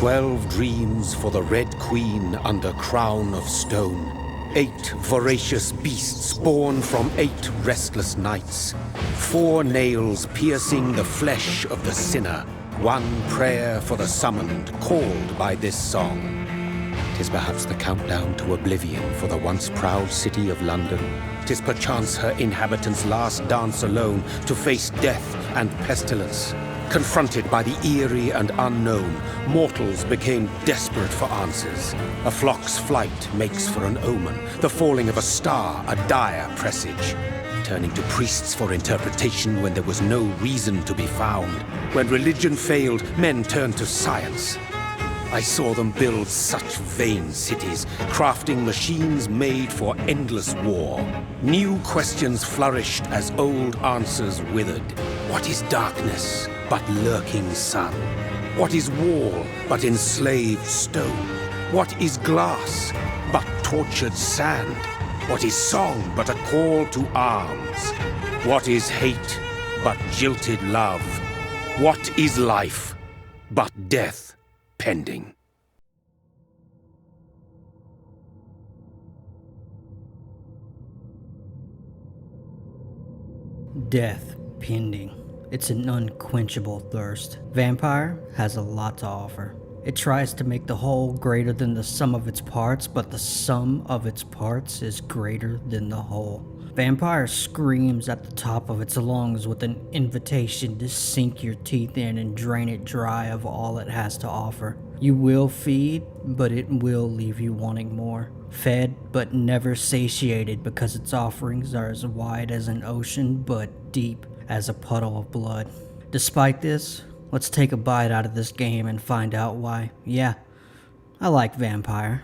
12 dreams for the Red Queen under crown of stone. 8 voracious beasts born from 8 restless nights. 4 nails piercing the flesh of the sinner. 1 prayer for the summoned, called by this song. 'Tis perhaps the countdown to oblivion for the once proud city of London. 'Tis perchance her inhabitants' last dance alone to face death and pestilence. Confronted by the eerie and unknown, mortals became desperate for answers. A flock's flight makes for an omen, the falling of a star a dire presage. Turning to priests for interpretation when there was no reason to be found. When religion failed, men turned to science. I saw them build such vain cities, crafting machines made for endless war. New questions flourished as old answers withered. What is darkness but lurking sun? What is wall but enslaved stone? What is glass but tortured sand? What is song but a call to arms? What is hate but jilted love? What is life but death pending? Death pending. It's an unquenchable thirst. Vampyr has a lot to offer. It tries to make the whole greater than the sum of its parts, but the sum of its parts is greater than the whole. Vampyr screams at the top of its lungs with an invitation to sink your teeth in and drain it dry of all it has to offer. You will feed, but it will leave you wanting more. Fed, but never satiated, because its offerings are as wide as an ocean, but deep as a puddle of blood. Despite this, let's take a bite out of this game and find out why. Yeah, I like Vampyr.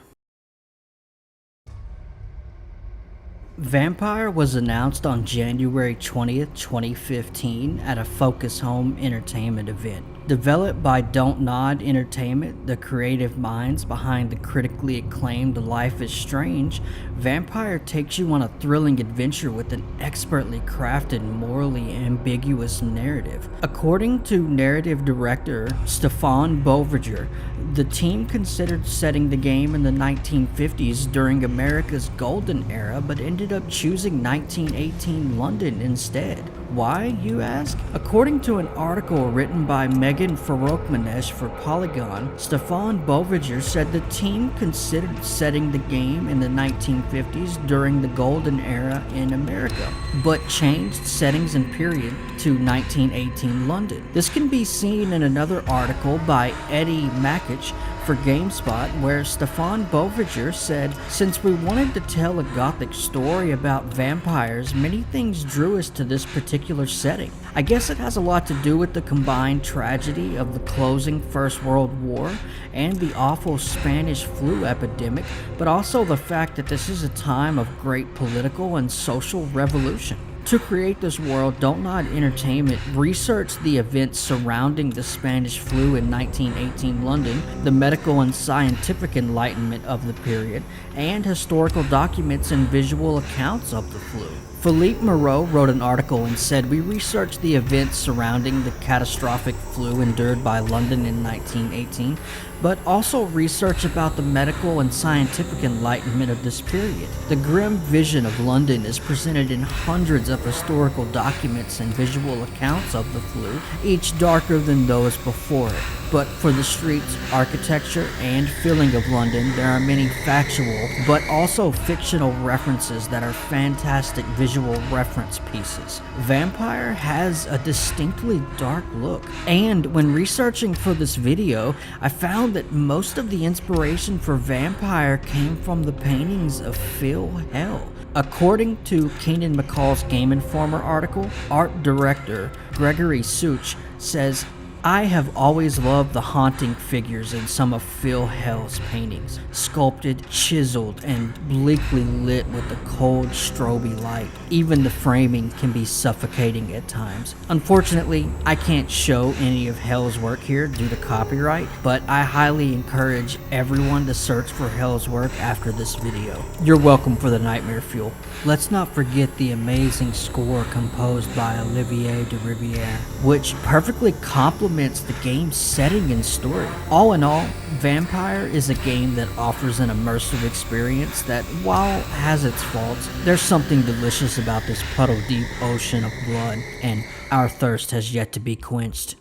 Vampyr was announced on January 20th, 2015 at a Focus Home Entertainment event. Developed by Dontnod Entertainment, the creative minds behind the critically acclaimed Life is Strange, Vampyr takes you on a thrilling adventure with an expertly crafted, morally ambiguous narrative. According to narrative director Stefan Boviger, the team considered setting the game in the 1950s during America's golden era, but ended up choosing 1918 London instead. Why, you ask? According to an article written by Farokmanesh for Polygon, Stefan Boviger said the team considered setting the game in the 1950s during the golden era in America, but changed settings and period to 1918 London. This can be seen in another article by Eddie Makic for GameSpot, where Stefan Boviger said, "Since we wanted to tell a gothic story about vampires, many things drew us to this particular setting. I guess it has a lot to do with the combined tragedy of the closing First World War and the awful Spanish flu epidemic, but also the fact that this is a time of great political and social revolution." To create this world, Dontnod Entertainment researched the events surrounding the Spanish flu in 1918 London, the medical and scientific enlightenment of the period, and historical documents and visual accounts of the flu. Philippe Moreau wrote an article and said, "We researched the events surrounding the catastrophic flu endured by London in 1918, but also research about the medical and scientific enlightenment of this period. The grim vision of London is presented in hundreds of historical documents and visual accounts of the flu, each darker than those before it. But for the streets, architecture, and feeling of London, there are many factual, but also fictional references that are fantastic visual reference pieces. Vampyr has a distinctly dark look, and when researching for this video, I found that most of the inspiration for Vampyr came from the paintings of Phil Hell. According to Keenan McCall's Game Informer article, art director Gregory Such says, "I have always loved the haunting figures in some of Phil Hell's paintings, sculpted, chiseled, and bleakly lit with a cold strobe light. Even the framing can be suffocating at times. Unfortunately, I can't show any of Hell's work here due to copyright, but I highly encourage everyone to search for Hell's work after this video. You're welcome for the nightmare fuel." Let's not forget the amazing score composed by Olivier Deriviere, which perfectly complements complements the game's setting and story. All in all, Vampyr is a game that offers an immersive experience that, while has its faults, there's something delicious about this puddle-deep ocean of blood, and our thirst has yet to be quenched.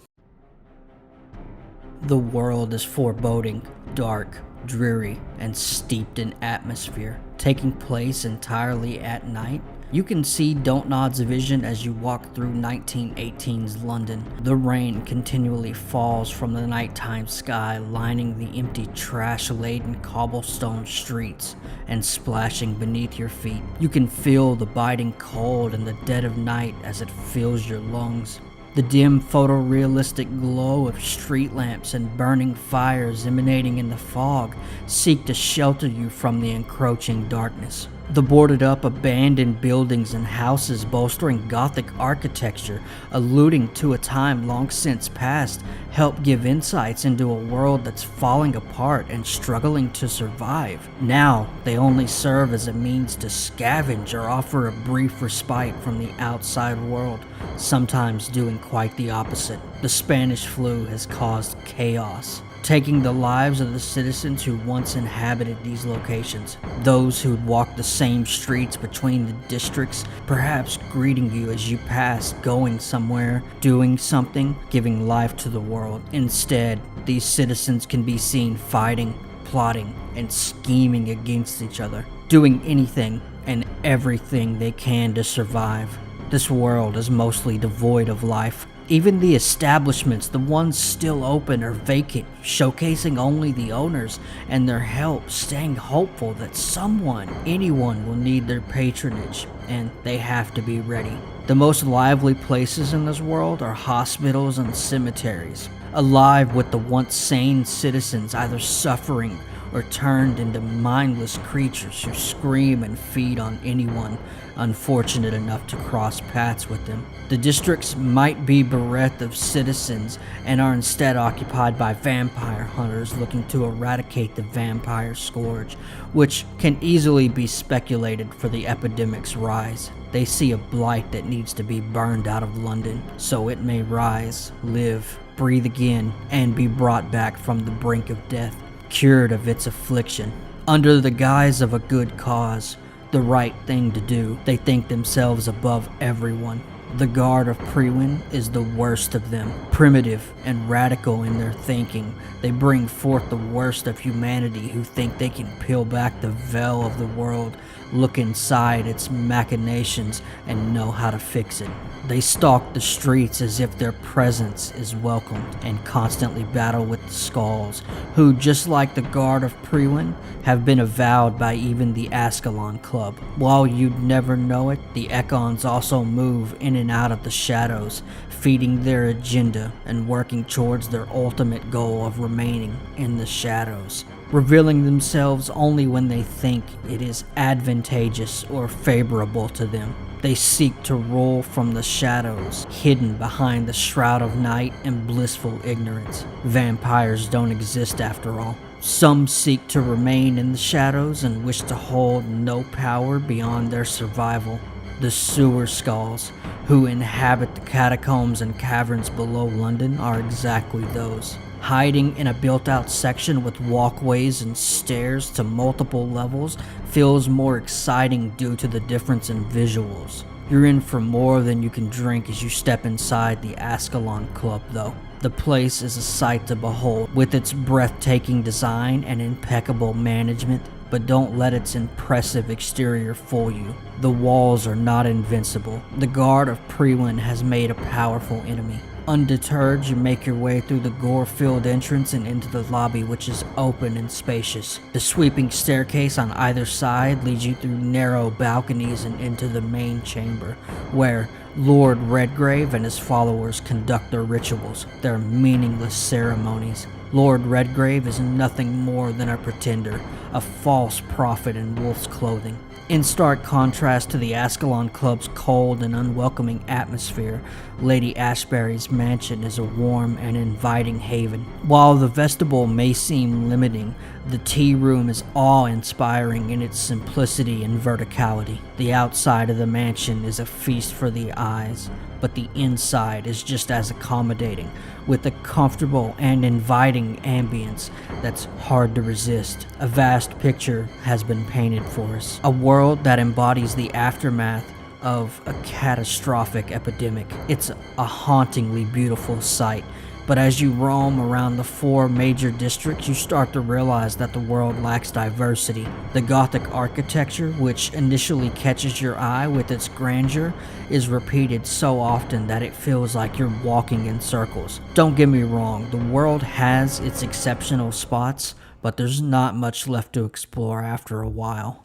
The world is foreboding, dark, dreary, and steeped in atmosphere. Taking place entirely at night, you can see Dontnod's vision as you walk through 1918's London. The rain continually falls from the nighttime sky, lining the empty trash-laden cobblestone streets and splashing beneath your feet. You can feel the biting cold in the dead of night as it fills your lungs. The dim photorealistic glow of street lamps and burning fires emanating in the fog seek to shelter you from the encroaching darkness. The boarded up abandoned buildings and houses bolstering Gothic architecture, alluding to a time long since past, help give insights into a world that's falling apart and struggling to survive. Now, they only serve as a means to scavenge or offer a brief respite from the outside world, sometimes doing quite the opposite. The Spanish flu has caused chaos, taking the lives of the citizens who once inhabited these locations. Those who'd walked the same streets between the districts, perhaps greeting you as you passed, going somewhere, doing something, giving life to the world. Instead, these citizens can be seen fighting, plotting, and scheming against each other, doing anything and everything they can to survive. This world is mostly devoid of life. Even the establishments, the ones still open, are vacant, showcasing only the owners and their help, staying hopeful that someone, anyone will need their patronage, and they have to be ready. The most lively places in this world are hospitals and cemeteries, alive with the once sane citizens either suffering or turned into mindless creatures who scream and feed on anyone unfortunate enough to cross paths with them. The districts might be bereft of citizens and are instead occupied by vampire hunters looking to eradicate the vampire scourge, which can easily be speculated for the epidemic's rise. They see a blight that needs to be burned out of London, so it may rise, live, breathe again, and be brought back from the brink of death, cured of its affliction. Under the guise of a good cause, the right thing to do, they think themselves above everyone. The Guard of Prewin is the worst of them. Primitive and radical in their thinking, they bring forth the worst of humanity who think they can peel back the veil of the world, look inside its machinations, and know how to fix it. They stalk the streets as if their presence is welcomed and constantly battle with the Skulls, who, just like the Guard of Prewin, have been avowed by even the Ascalon Club. While you'd never know it, the Ekons also move in and out of the shadows, feeding their agenda and working towards their ultimate goal of remaining in the shadows, revealing themselves only when they think it is advantageous or favorable to them. They seek to rule from the shadows, hidden behind the shroud of night and blissful ignorance. Vampires don't exist after all. Some seek to remain in the shadows and wish to hold no power beyond their survival. The Sewer Skulls, who inhabit the catacombs and caverns below London, are exactly those. Hiding in a built-out section with walkways and stairs to multiple levels feels more exciting due to the difference in visuals. You're in for more than you can drink as you step inside the Ascalon Club, though. The place is a sight to behold, with its breathtaking design and impeccable management, but don't let its impressive exterior fool you. The walls are not invincible. The Guard of Prewin has made a powerful enemy. Undeterred, you make your way through the gore-filled entrance and into the lobby, which is open and spacious. The sweeping staircase on either side leads you through narrow balconies and into the main chamber, where Lord Redgrave and his followers conduct their rituals, their meaningless ceremonies. Lord Redgrave is nothing more than a pretender, a false prophet in wolf's clothing. In stark contrast to the Ascalon Club's cold and unwelcoming atmosphere, Lady Ashbury's mansion is a warm and inviting haven. While the vestibule may seem limiting, the tea room is awe-inspiring in its simplicity and verticality. The outside of the mansion is a feast for the eyes, but the inside is just as accommodating, with a comfortable and inviting ambience that's hard to resist. A vast picture has been painted for us, a world that embodies the aftermath of a catastrophic epidemic. It's a hauntingly beautiful sight, but as you roam around the 4 major districts, you start to realize that the world lacks diversity. The Gothic architecture, which initially catches your eye with its grandeur, is repeated so often that it feels like you're walking in circles. Don't get me wrong, the world has its exceptional spots, but there's not much left to explore after a while.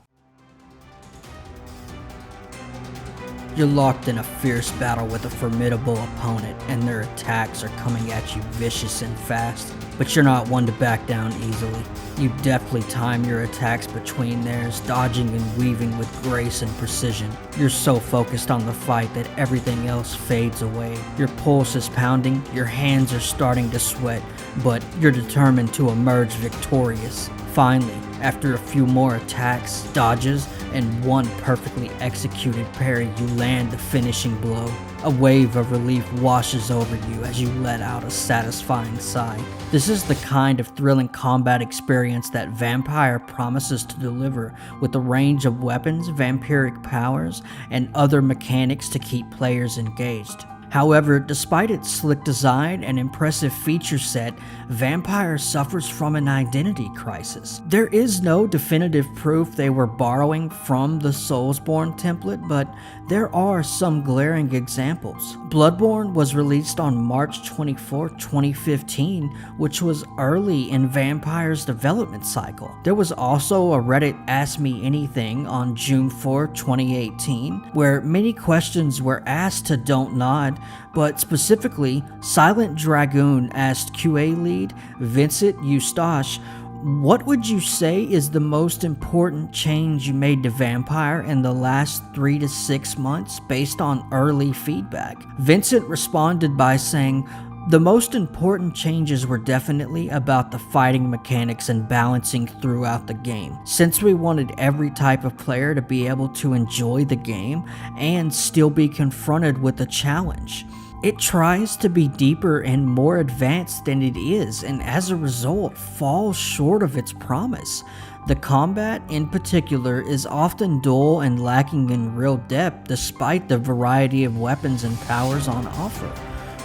You're locked in a fierce battle with a formidable opponent, and their attacks are coming at you vicious and fast, but you're not one to back down easily. You deftly time your attacks between theirs, dodging and weaving with grace and precision. You're so focused on the fight that everything else fades away. Your pulse is pounding, your hands are starting to sweat, but you're determined to emerge victorious. Finally, after a few more attacks, dodges, and one perfectly executed parry, you land the finishing blow. A wave of relief washes over you as you let out a satisfying sigh. This is the kind of thrilling combat experience that Vampyr promises to deliver, with a range of weapons, vampiric powers, and other mechanics to keep players engaged. However, despite its slick design and impressive feature set, Vampyr suffers from an identity crisis. There is no definitive proof they were borrowing from the Soulsborne template, but there are some glaring examples. Bloodborne was released on March 24, 2015, which was early in Vampyr's development cycle. There was also a Reddit Ask Me Anything on June 4, 2018, where many questions were asked to Dontnod, but specifically, Silent Dragoon asked QA lead Vincent Eustache, "What would you say is the most important change you made to Vampyr in the last 3 to 6 months based on early feedback?" Vincent responded by saying, "The most important changes were definitely about the fighting mechanics and balancing throughout the game, since we wanted every type of player to be able to enjoy the game and still be confronted with a challenge. It tries to be deeper and more advanced than it is, and as a result falls short of its promise. The combat in particular is often dull and lacking in real depth despite the variety of weapons and powers on offer.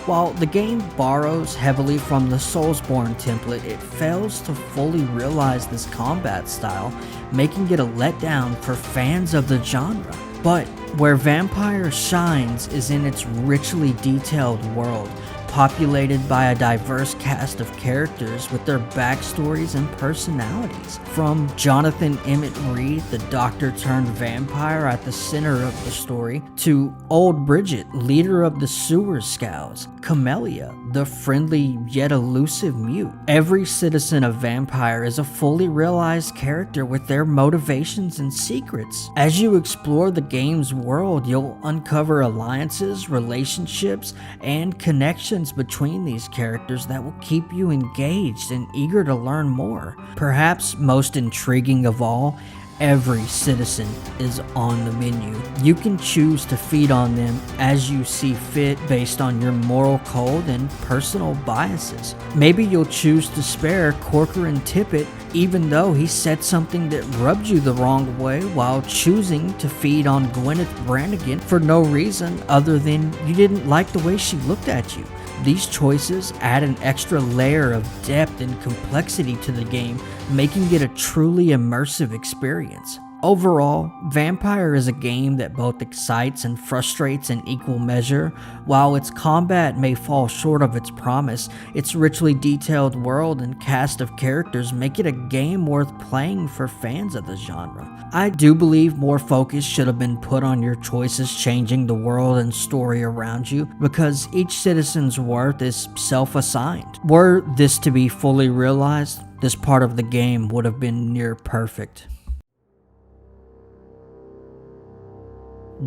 While the game borrows heavily from the Soulsborne template, it fails to fully realize this combat style, making it a letdown for fans of the genre. But where Vampyr shines is in its richly detailed world, populated by a diverse cast of characters with their backstories and personalities. From Jonathan Emmett Reed, the doctor turned vampire at the center of the story, to Old Bridget, leader of the Sewer Scouts, Camellia, the friendly yet elusive mute. Every citizen of Vampyr is a fully realized character with their motivations and secrets. As you explore the game's world, you'll uncover alliances, relationships, and connections between these characters that will keep you engaged and eager to learn more. Perhaps most intriguing of all, every citizen is on the menu. You can choose to feed on them as you see fit based on your moral code and personal biases. Maybe you'll choose to spare Corcoran Tippett even though he said something that rubbed you the wrong way, while choosing to feed on Gwyneth Brannigan for no reason other than you didn't like the way she looked at you. These choices add an extra layer of depth and complexity to the game, making it a truly immersive experience. Overall, Vampyr is a game that both excites and frustrates in equal measure. While its combat may fall short of its promise, its richly detailed world and cast of characters make it a game worth playing for fans of the genre. I do believe more focus should have been put on your choices changing the world and story around you, because each citizen's worth is self-assigned. Were this to be fully realized, this part of the game would have been near perfect.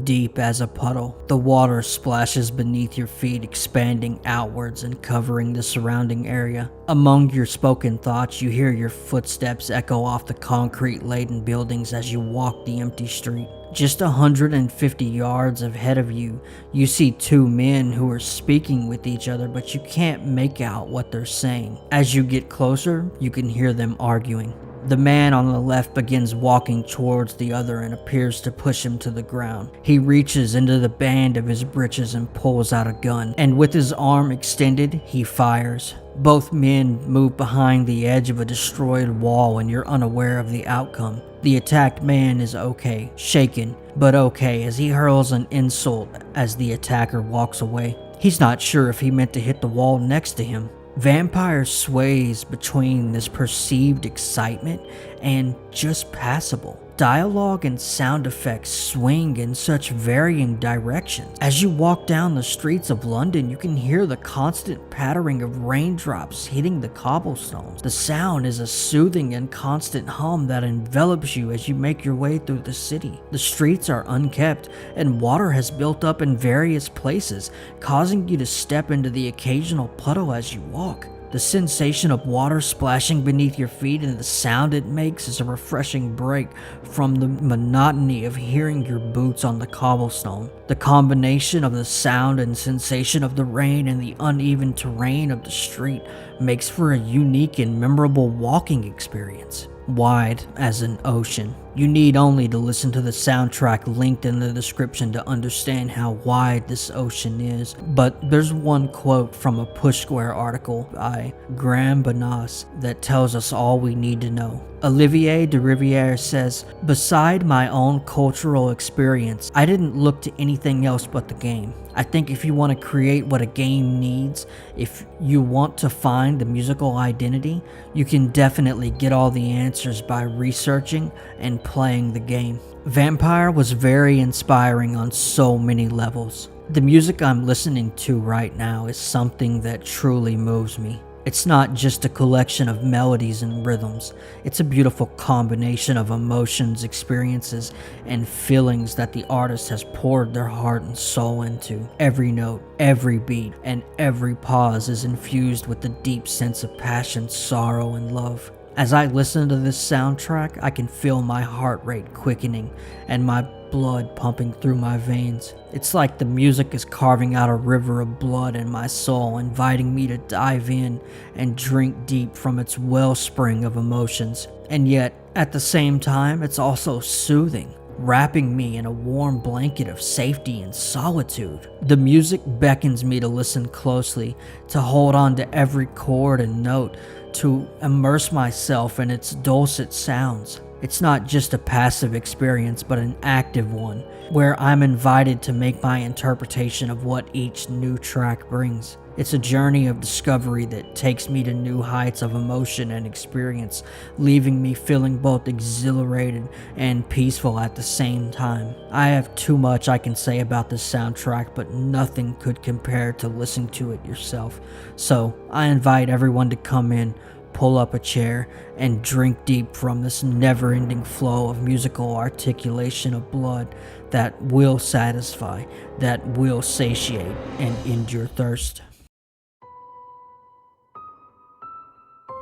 Deep as a puddle, the water splashes beneath your feet, expanding outwards and covering the surrounding area. Among your spoken thoughts, you hear your footsteps echo off the concrete-laden buildings as you walk the empty street. Just 150 yards ahead of you, you see two men who are speaking with each other, but you can't make out what they're saying. As you get closer, you can hear them arguing. The man on the left begins walking towards the other and appears to push him to the ground. He reaches into the band of his breeches and pulls out a gun, and with his arm extended, he fires. Both men move behind the edge of a destroyed wall and you're unaware of the outcome. The attacked man is okay, shaken, but okay, as he hurls an insult as the attacker walks away. He's not sure if he meant to hit the wall next to him. Vampyr sways between this perceived excitement and just passable. Dialogue and sound effects swing in such varying directions. As you walk down the streets of London, you can hear the constant pattering of raindrops hitting the cobblestones. The sound is a soothing and constant hum that envelops you as you make your way through the city. The streets are unkept, and water has built up in various places, causing you to step into the occasional puddle as you walk. The sensation of water splashing beneath your feet and the sound it makes is a refreshing break from the monotony of hearing your boots on the cobblestone. The combination of the sound and sensation of the rain and the uneven terrain of the street makes for a unique and memorable walking experience. Wide as an ocean. You need only to listen to the soundtrack linked in the description to understand how wide this ocean is. But there's one quote from a Pushsquare article by Banas that tells us all we need to know. Olivier Deriviere says, "Beside my own cultural experience, I didn't look to anything else but the game. I think if you want to create what a game needs, if you want to find the musical identity, you can definitely get all the answers by researching and playing the game." Vampyr was very inspiring on so many levels. The music I'm listening to right now is something that truly moves me. It's not just a collection of melodies and rhythms. It's a beautiful combination of emotions, experiences, and feelings that the artist has poured their heart and soul into. Every note, every beat, and every pause is infused with a deep sense of passion, sorrow, and love. As I listen to this soundtrack, I can feel my heart rate quickening and my blood pumping through my veins. It's like the music is carving out a river of blood in my soul, inviting me to dive in and drink deep from its wellspring of emotions. And yet, at the same time, it's also soothing, wrapping me in a warm blanket of safety and solitude. The music beckons me to listen closely, to hold on to every chord and note, to immerse myself in its dulcet sounds. It's not just a passive experience, but an active one, where I'm invited to make my interpretation of what each new track brings. It's a journey of discovery that takes me to new heights of emotion and experience, leaving me feeling both exhilarated and peaceful at the same time. I have too much I can say about this soundtrack, but nothing could compare to listening to it yourself. So I invite everyone to come in, pull up a chair, and drink deep from this never-ending flow of musical articulation of blood that will satisfy, that will satiate, and end your thirst.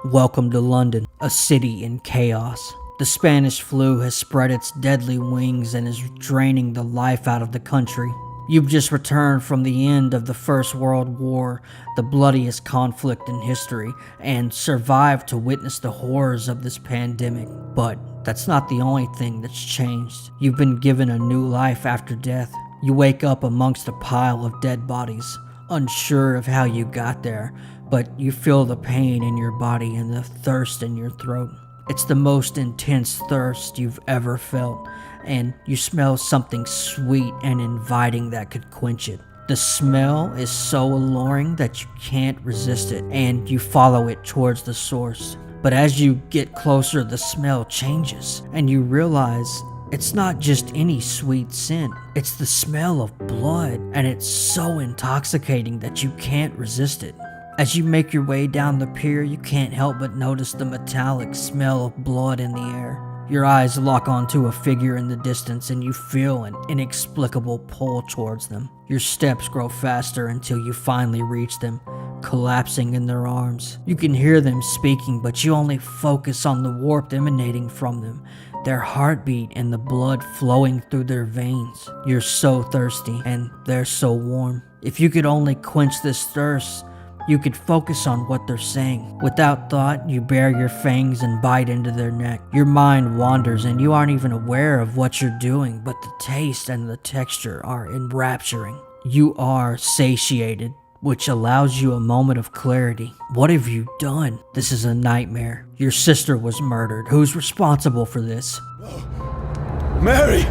Welcome to London, a city in chaos. The Spanish flu has spread its deadly wings and is draining the life out of the country. You've just returned from the end of the First World War, the bloodiest conflict in history, and survived to witness the horrors of this pandemic. But that's not the only thing that's changed. You've been given a new life after death. You wake up amongst a pile of dead bodies, unsure of how you got there, but you feel the pain in your body and the thirst in your throat. It's the most intense thirst you've ever felt, and you smell something sweet and inviting that could quench it. The smell is so alluring that you can't resist it, and you follow it towards the source. But as you get closer, the smell changes, and you realize it's not just any sweet scent. It's the smell of blood, and it's so intoxicating that you can't resist it. As you make your way down the pier, you can't help but notice the metallic smell of blood in the air. Your eyes lock onto a figure in the distance and you feel an inexplicable pull towards them. Your steps grow faster until you finally reach them, collapsing in their arms. You can hear them speaking, but you only focus on the warmth emanating from them. their heartbeat and the blood flowing through their veins. You're so thirsty, and they're so warm. If you could only quench this thirst, you could focus on what they're saying. Without thought, you bare your fangs and bite into their neck. Your mind wanders and you aren't even aware of what you're doing, but the taste and the texture are enrapturing. You are satiated, which allows you a moment of clarity. What have you done? This is a nightmare. Your sister was murdered. Who's responsible for this? Mary!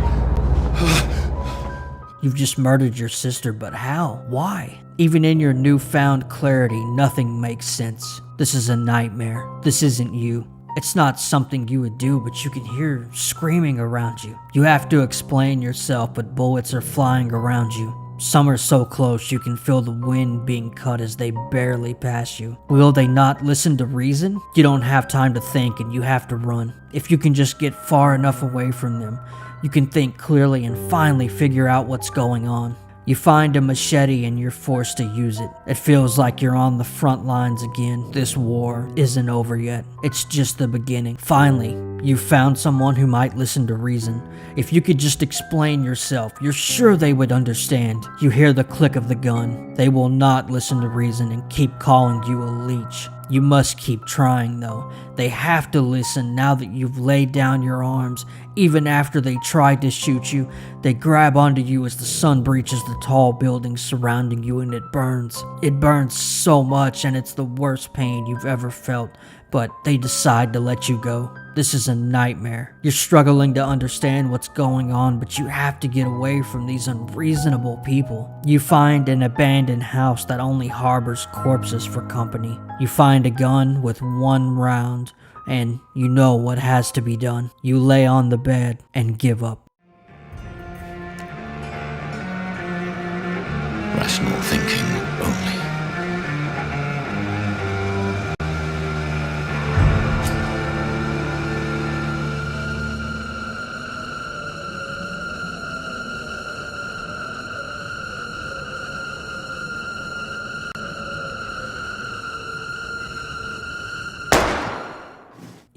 You've just murdered your sister, but how? Why? Even in your newfound clarity, nothing makes sense. This is a nightmare. This isn't you. It's not something you would do, but you can hear screaming around you. You have to explain yourself, but bullets are flying around you. Some are so close you can feel the wind being cut as they barely pass you. Will they not listen to reason? You don't have time to think and you have to run. If you can just get far enough away from them, you can think clearly and finally figure out what's going on. You find a machete and you're forced to use it. It feels like you're on the front lines again. This war isn't over yet. It's just the beginning. Finally, you found someone who might listen to reason. If you could just explain yourself, you're sure they would understand. You hear the click of the gun. They will not listen to reason and keep calling you a leech. You must keep trying though. They have to listen now that you've laid down your arms. Even after they tried to shoot you, they grab onto you as the sun breaches the tall buildings surrounding you and it burns. It burns so much and it's the worst pain you've ever felt, but they decide to let you go. This is a nightmare. You're struggling to understand what's going on, but you have to get away from these unreasonable people. You find an abandoned house that only harbors corpses for company. You find a gun with one round, and you know what has to be done. You lay on the bed and give up. Rational thinking only.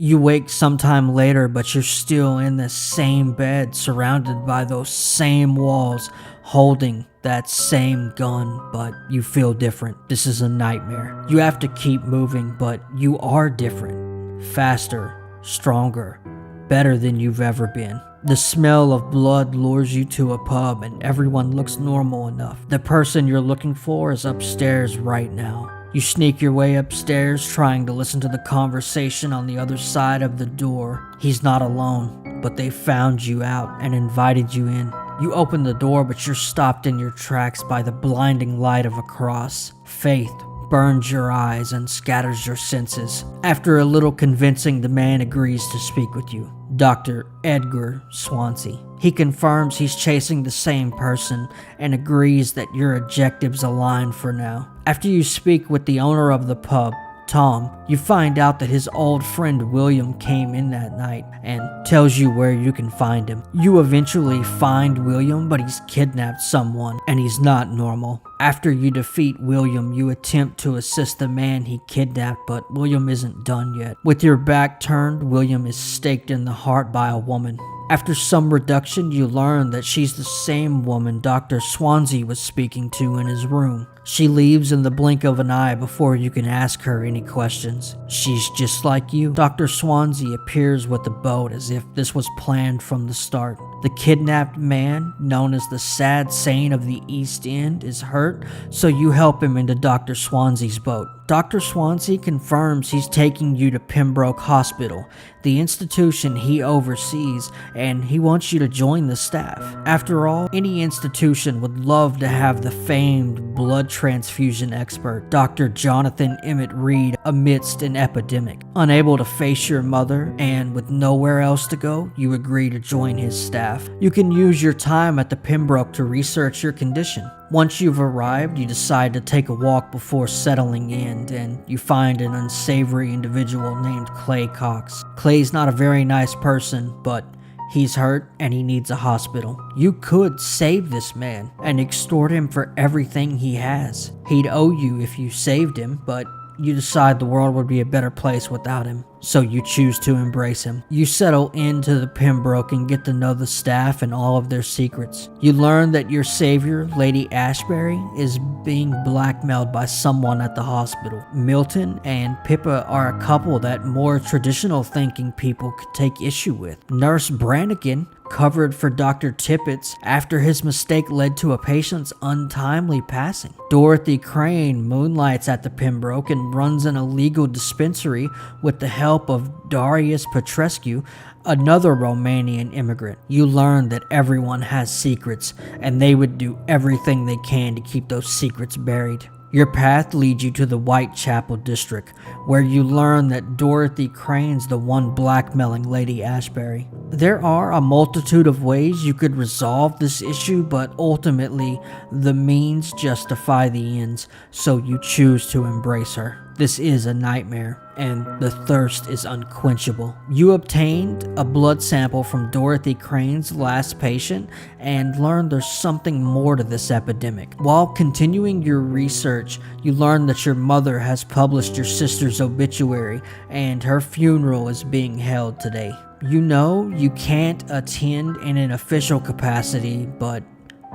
You wake sometime later, but you're still in the same bed, surrounded by those same walls, holding that same gun, but you feel different. This is a nightmare. You have to keep moving, but you are different. Faster, stronger, better than you've ever been. The smell of blood lures you to a pub and everyone looks normal enough. The person you're looking for is upstairs right now. You sneak your way upstairs, trying to listen to the conversation on the other side of the door. He's not alone, but they found you out and invited you in. You open the door, but you're stopped in your tracks by the blinding light of a cross. Faith burns your eyes and scatters your senses. After a little convincing, the man agrees to speak with you. Dr. Edgar Swansea. He confirms he's chasing the same person and agrees that your objectives align for now. After you speak with the owner of the pub, Tom, you find out that his old friend William came in that night and tells you where you can find him. You eventually find William, but he's kidnapped someone and he's not normal. After you defeat William, you attempt to assist the man he kidnapped, but William isn't done yet. With your back turned, William is staked in the heart by a woman. After some reduction, you learn that she's the same woman Dr. Swansea was speaking to in his room. She leaves in the blink of an eye before you can ask her any questions. She's just like you. Dr. Swansea appears with the boat as if this was planned from the start. The kidnapped man, known as the sad saint of the East End, is hurt, so you help him into Dr. Swansea's boat. Dr. Swansea confirms he's taking you to Pembroke Hospital, the institution he oversees, and he wants you to join the staff. After all, any institution would love to have the famed blood transfusion expert, Dr. Jonathan Emmett Reed, amidst an epidemic. Unable to face your mother, and with nowhere else to go, you agree to join his staff. You can use your time at the Pembroke to research your condition. Once you've arrived, you decide to take a walk before settling in, and you find an unsavory individual named Clay Cox. Clay's not a very nice person, but he's hurt and he needs a hospital. You could save this man and extort him for everything he has. He'd owe you if you saved him, but You decide the world would be a better place without him, so you choose to embrace him. You settle into the Pembroke and get to know the staff and all of their secrets. You learn that your savior, Lady Ashbury, is being blackmailed by someone at the hospital. Milton and Pippa are a couple that more traditional thinking people could take issue with. Nurse Brannigan covered for Dr. Tippett's after his mistake led to a patient's untimely passing. Dorothy Crane moonlights at the Pembroke and runs an illegal dispensary with the help of Darius Petrescu, another Romanian immigrant. You learn that everyone has secrets, and they would do everything they can to keep those secrets buried. Your path leads you to the Whitechapel district, where you learn that Dorothy Crane's the one blackmailing Lady Ashbury. There are a multitude of ways you could resolve this issue, but ultimately, the means justify the ends, so you choose to embrace her. This is a nightmare, and the thirst is unquenchable. You obtained a blood sample from Dorothy Crane's last patient and learned there's something more to this epidemic. While continuing your research, you learn that your mother has published your sister's obituary and her funeral is being held today. You know you can't attend in an official capacity, but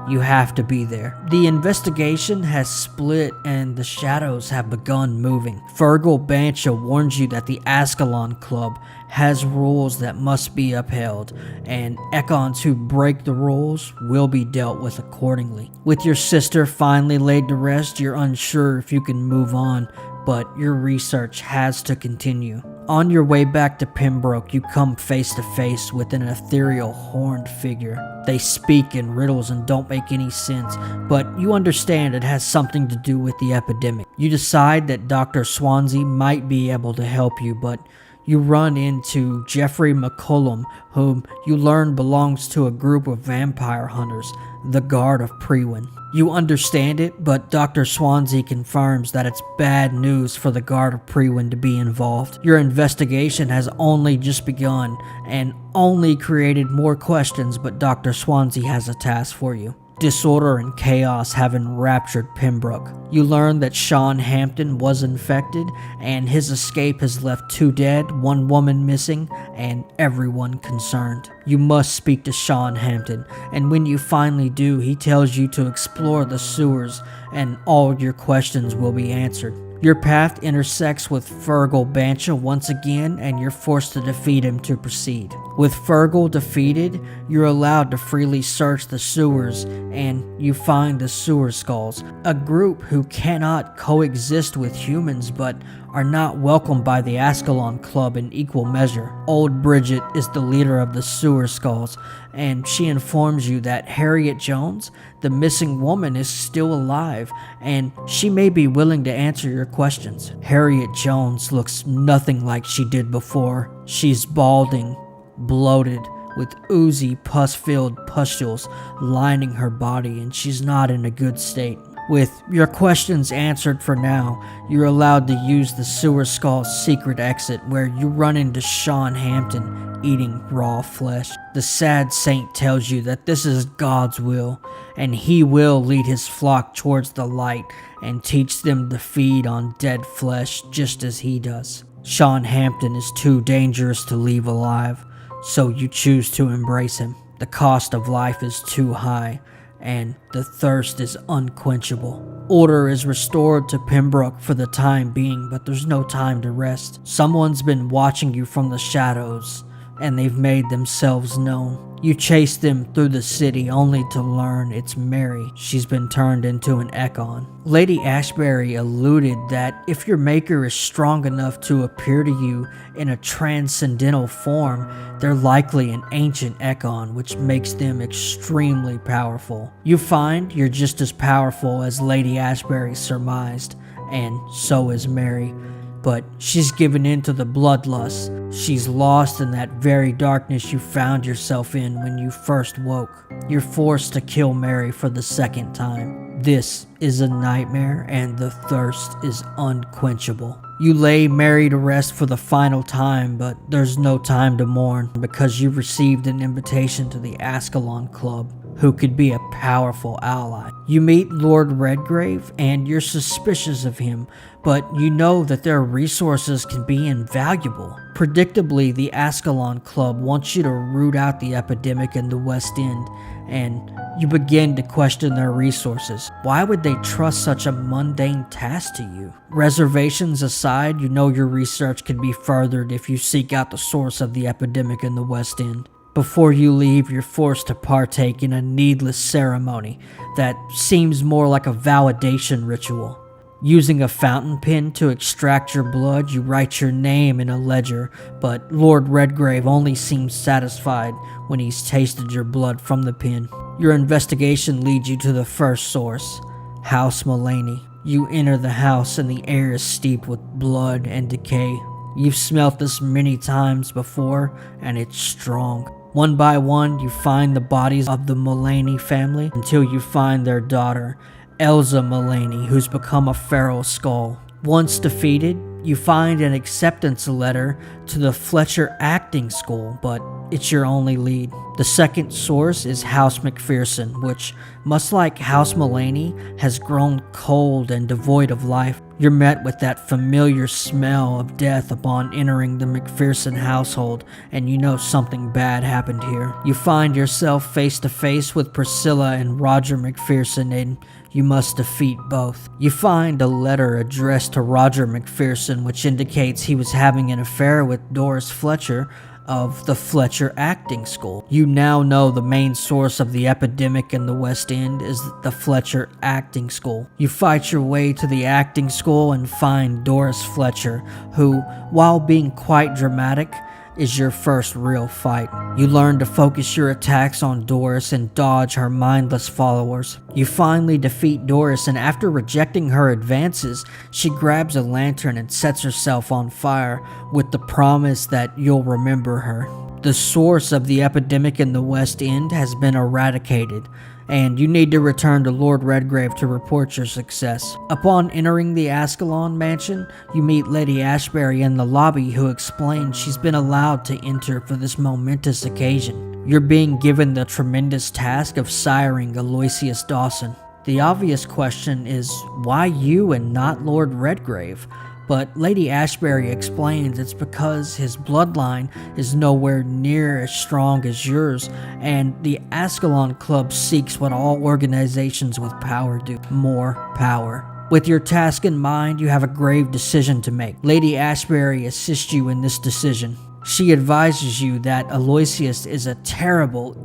you have to be there. The investigation has split and the shadows have begun moving. Fergal Bancha warns you that the Ascalon Club has rules that must be upheld, and Ekons who break the rules will be dealt with accordingly. With your sister finally laid to rest, you're unsure if you can move on, but your research has to continue. On your way back to Pembroke, you come face to face with an ethereal horned figure. They speak in riddles and don't make any sense, but you understand it has something to do with the epidemic. You decide that Dr. Swansea might be able to help you, but you run into Jeffrey McCullum, whom you learn belongs to a group of vampire hunters, the Guard of Prewin. You understand it, but Dr. Swansea confirms that it's bad news for the Guard of Prewin to be involved. Your investigation has only just begun and only created more questions, but Dr. Swansea has a task for you. Disorder and chaos have enraptured Pembroke. You learn that Sean Hampton was infected, and his escape has left 2 dead, 1 woman missing, and everyone concerned. You must speak to Sean Hampton, and when you finally do, he tells you to explore the sewers, and all your questions will be answered. Your path intersects with Fergal Bancha once again, and you're forced to defeat him to proceed. With Fergal defeated, you're allowed to freely search the sewers, and you find the Sewer Skulls, a group who cannot coexist with humans but are not welcomed by the Ascalon Club in equal measure. Old Bridget is the leader of the Sewer Skulls, and she informs you that Harriet Jones, the missing woman, is still alive, and she may be willing to answer your questions. Harriet Jones looks nothing like she did before. She's balding, bloated, with oozy, pus-filled pustules lining her body, and she's not in a good state. With your questions answered for now, you're allowed to use the Sewer Skull's secret exit, where you run into Sean Hampton eating raw flesh. The sad saint tells you that this is God's will, and he will lead his flock towards the light and teach them to feed on dead flesh just as he does. Sean Hampton is too dangerous to leave alive, so you choose to embrace him. The cost of life is too high, and the thirst is unquenchable. Order is restored to Pembroke for the time being, but there's no time to rest. Someone's been watching you from the shadows, and they've made themselves known. You chase them through the city only to learn it's Mary. She's been turned into an Ekon. Lady Ashbury alluded that if your maker is strong enough to appear to you in a transcendental form, they're likely an ancient Ekon, which makes them extremely powerful. You find you're just as powerful as Lady Ashbury surmised, and so is Mary. But she's given in to the bloodlust. She's lost in that very darkness you found yourself in when you first woke. You're forced to kill Mary for the second time. This is a nightmare, and the thirst is unquenchable. You lay Mary to rest for the final time, but there's no time to mourn because you received an invitation to the Ascalon Club. who could be a powerful ally. You meet Lord Redgrave and you're suspicious of him, but you know that their resources can be invaluable. Predictably, the Ascalon Club wants you to root out the epidemic in the West End, and you begin to question their resources. Why would they trust such a mundane task to you? Reservations aside, you know your research can be furthered if you seek out the source of the epidemic in the West End. Before you leave, you're forced to partake in a needless ceremony that seems more like a validation ritual. Using a fountain pen to extract your blood, you write your name in a ledger, but Lord Redgrave only seems satisfied when he's tasted your blood from the pen. Your investigation leads you to the first source, House Mulaney. You enter the house and the air is steeped with blood and decay. You've smelt this many times before, and it's strong. One by one, you find the bodies of the Mulaney family until you find their daughter, Elsa Mulaney, who's become a feral skull. Once defeated, you find an acceptance letter to the Fletcher acting school, but it's your only lead. The second source is House McPherson, which, much like House Mulaney, has grown cold and devoid of life. You're met with that familiar smell of death upon entering the McPherson household, and you know something bad happened here. You find yourself face to face with Priscilla and Roger McPherson, and you must defeat both. You find a letter addressed to Roger McPherson which indicates he was having an affair with Doris Fletcher of the Fletcher Acting School. You now know the main source of the epidemic in the West End is the Fletcher Acting School. You fight your way to the acting school and find Doris Fletcher, who, while being quite dramatic, is your first real fight. You learn to focus your attacks on Doris and dodge her mindless followers. You finally defeat Doris, and after rejecting her advances, she grabs a lantern and sets herself on fire with the promise that you'll remember her. The source of the epidemic in the West End has been eradicated, and you need to return to Lord Redgrave to report your success. Upon entering the Ascalon mansion, you meet Lady Ashbury in the lobby, who explains she's been allowed to enter for this momentous occasion. You're being given the tremendous task of siring Aloysius Dawson. The obvious question is, why you and not Lord Redgrave? But Lady Ashbury explains it's because his bloodline is nowhere near as strong as yours, and the Ascalon Club seeks what all organizations with power do: more power. With your task in mind, you have a grave decision to make. Lady Ashbury assists you in this decision. She advises you that Aloysius is a terrible,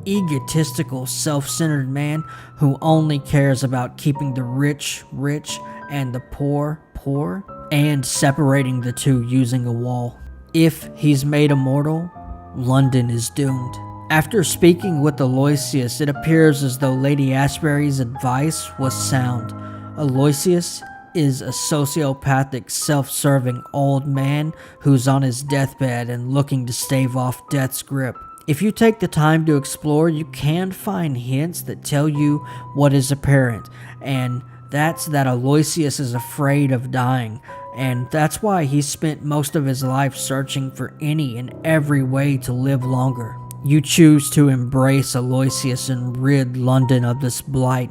egotistical, self-centered man who only cares about keeping the rich rich and the poor poor, and separating the two using a wall. If he's made immortal, London is doomed. After speaking with Aloysius, it appears as though Lady Ashbury's advice was sound. Aloysius is a sociopathic, self-serving old man who's on his deathbed and looking to stave off death's grip. If you take the time to explore, you can find hints that tell you what is apparent, and that's that Aloysius is afraid of dying, and that's why he spent most of his life searching for any and every way to live longer. You choose to embrace Aloysius and rid London of this blight,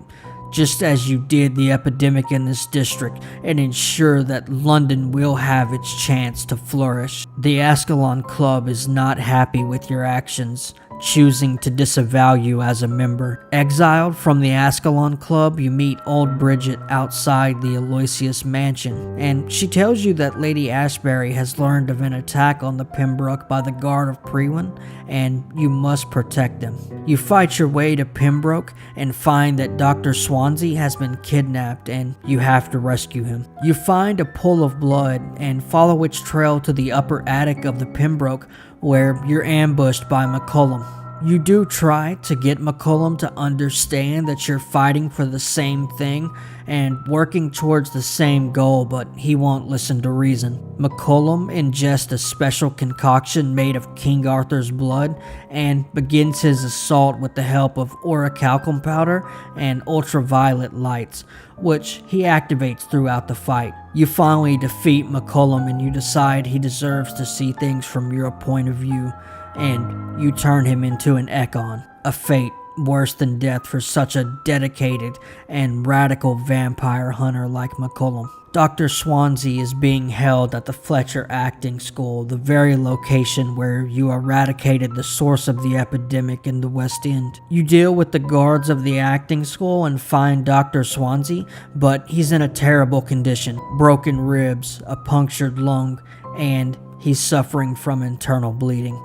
just as you did the epidemic in this district, and ensure that London will have its chance to flourish. The Ascalon Club is not happy with your actions, choosing to disavow you as a member. Exiled from the Ascalon Club, you meet old Bridget outside the Aloysius mansion, and she tells you that Lady Ashbury has learned of an attack on the Pembroke by the Guard of Prewin, and you must protect them. You fight your way to Pembroke and find that Dr. Swansea has been kidnapped, and you have to rescue him. You find a pool of blood and follow its trail to the upper attic of the Pembroke, where you're ambushed by McCullum. You do try to get McCullum to understand that you're fighting for the same thing and working towards the same goal, but he won't listen to reason. McCullum ingests a special concoction made of King Arthur's blood and begins his assault with the help of orichalcum powder and ultraviolet lights, which he activates throughout the fight. You finally defeat McCullum and you decide he deserves to see things from your point of view, and you turn him into an Ekon, a fate worse than death for such a dedicated and radical vampire hunter like McCullum. Dr. Swansea is being held at the Fletcher Acting School, the very location where you eradicated the source of the epidemic in the West End. You deal with the guards of the acting school and find Dr. Swansea, but he's in a terrible condition. Broken ribs, a punctured lung, and he's suffering from internal bleeding.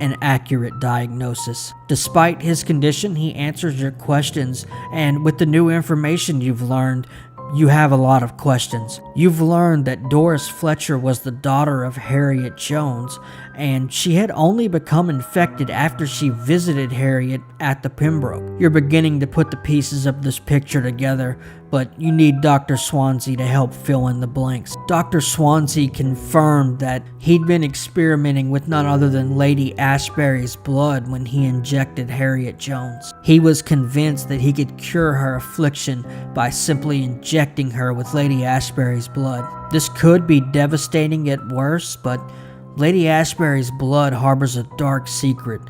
An accurate diagnosis. Despite his condition, he answers your questions, and with the new information you've learned, you have a lot of questions. You've learned that Doris Fletcher was the daughter of Harriet Jones, and she had only become infected after she visited Harriet at the Pembroke. You're beginning to put the pieces of this picture together, but you need Dr. Swansea to help fill in the blanks. Dr. Swansea confirmed that he'd been experimenting with none other than Lady Ashbury's blood when he injected Harriet Jones. He was convinced that he could cure her affliction by simply injecting her with Lady Ashbury's blood. This could be devastating at worst, but Lady Ashbury's blood harbors a dark secret,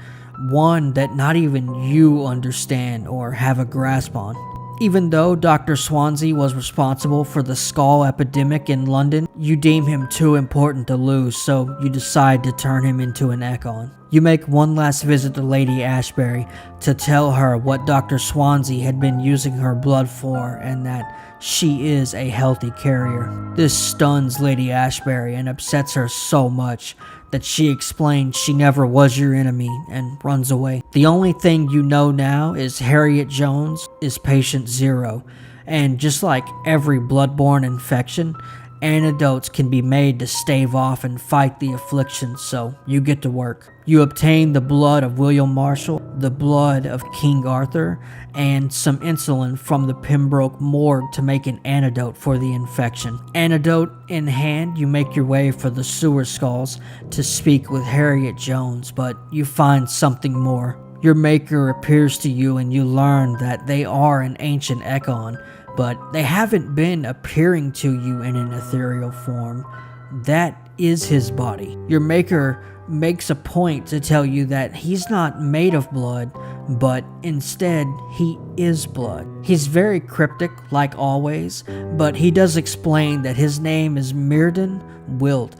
one that not even you understand or have a grasp on. Even though Dr. Swansea was responsible for the skull epidemic in London, you deem him too important to lose, so you decide to turn him into an Ekon. You make one last visit to Lady Ashbury to tell her what Dr. Swansea had been using her blood for and that she is a healthy carrier. This stuns Lady Ashbury and upsets her so much that she explains she never was your enemy and runs away. The only thing you know now is Harriet Jones is patient 0, and just like every bloodborne infection, antidotes can be made to stave off and fight the affliction, so you get to work. You obtain the blood of William Marshall, the blood of King Arthur, and some insulin from the Pembroke morgue to make an antidote for the infection. Antidote in hand, you make your way for the sewer skulls to speak with Harriet Jones, but you find something more. Your maker appears to you and you learn that they are an ancient Ekon, but they haven't been appearing to you in an ethereal form. That is his body. Your maker makes a point to tell you that he's not made of blood, but instead he is blood. He's very cryptic like always, but he does explain that his name is Mirden Wilt,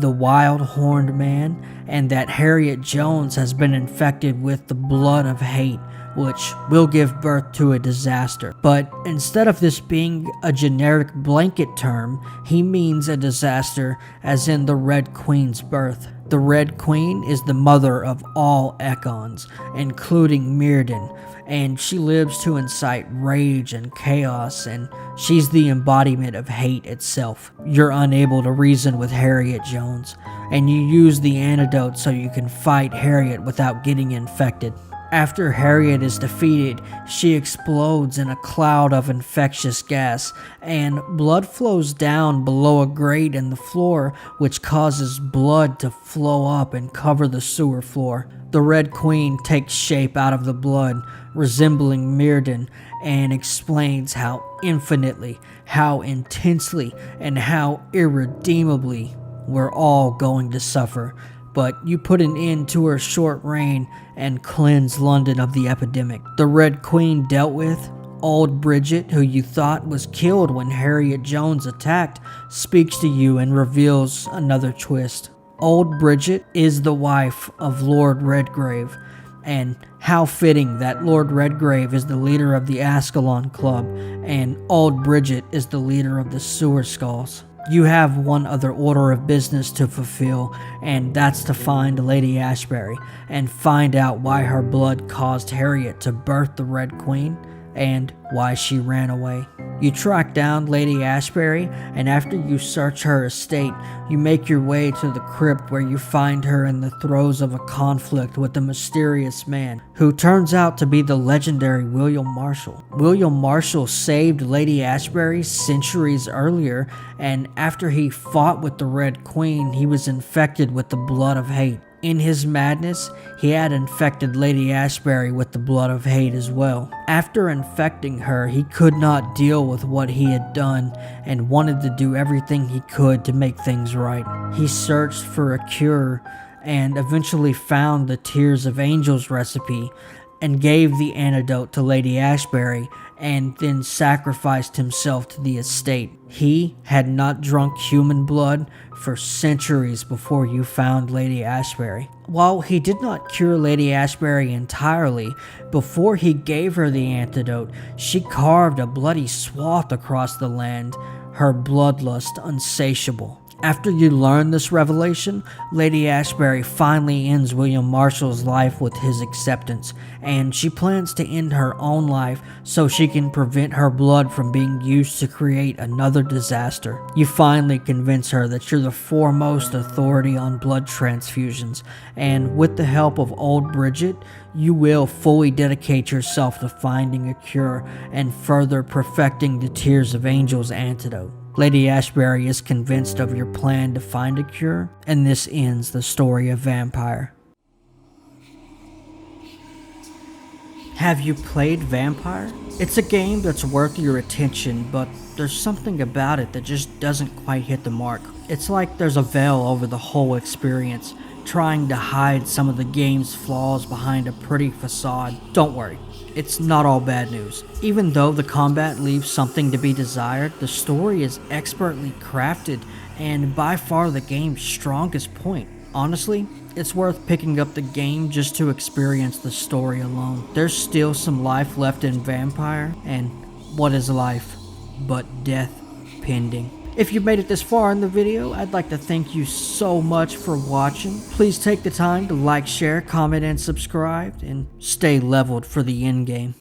the wild horned man, and that Harriet Jones has been infected with the blood of hate, which will give birth to a disaster. But instead of this being a generic blanket term, he means a disaster as in the Red Queen's birth. The Red Queen is the mother of all Ekons, including Mirden, and she lives to incite rage and chaos, and she's the embodiment of hate itself. You're unable to reason with Harriet Jones, and you use the antidote so you can fight Harriet without getting infected. After Harriet is defeated, she explodes in a cloud of infectious gas, and blood flows down below a grate in the floor, which causes blood to flow up and cover the sewer floor. The Red Queen takes shape out of the blood, resembling Mirden, and explains how infinitely, how intensely, and how irredeemably we're all going to suffer. But you put an end to her short reign and cleanse London of the epidemic. The Red Queen dealt with, old Bridget, who you thought was killed when Harriet Jones attacked, speaks to you and reveals another twist. Old Bridget is the wife of Lord Redgrave, and how fitting that Lord Redgrave is the leader of the Ascalon Club and old Bridget is the leader of the Sewer Skulls. You have one other order of business to fulfill, and that's to find Lady Ashbury and find out why her blood caused Harriet to birth the Red Queen and why she ran away. You track down Lady Ashbury, and after you search her estate, you make your way to the crypt where you find her in the throes of a conflict with a mysterious man who turns out to be the legendary William Marshall. William Marshall saved Lady Ashbury centuries earlier, and after he fought with the Red Queen, he was infected with the blood of hate. In his madness, he had infected Lady Ashbury with the blood of hate as well. After infecting her, he could not deal with what he had done and wanted to do everything he could to make things right. He searched for a cure and eventually found the Tears of Angels recipe and gave the antidote to Lady Ashbury and then sacrificed himself to the estate. He had not drunk human blood for centuries before you found Lady Ashbury. While he did not cure Lady Ashbury entirely, before he gave her the antidote, she carved a bloody swath across the land, her bloodlust unsatiable. After you learn this revelation, Lady Ashbury finally ends William Marshall's life with his acceptance, and she plans to end her own life so she can prevent her blood from being used to create another disaster. You finally convince her that you're the foremost authority on blood transfusions, and with the help of old Bridget, you will fully dedicate yourself to finding a cure and further perfecting the Tears of Angels antidote. Lady Ashbury is convinced of your plan to find a cure, and this ends the story of Vampyr. Have you played Vampyr? It's a game that's worth your attention, but there's something about it that just doesn't quite hit the mark. It's like there's a veil over the whole experience, trying to hide some of the game's flaws behind a pretty facade. Don't worry, it's not all bad news. Even though the combat leaves something to be desired, the story is expertly crafted and by far the game's strongest point. Honestly, it's worth picking up the game just to experience the story alone. There's still some life left in Vampyr, and what is life but death pending? If you made it this far in the video, I'd like to thank you so much for watching. Please take the time to like, share, comment, and subscribe, and stay leveled for the endgame.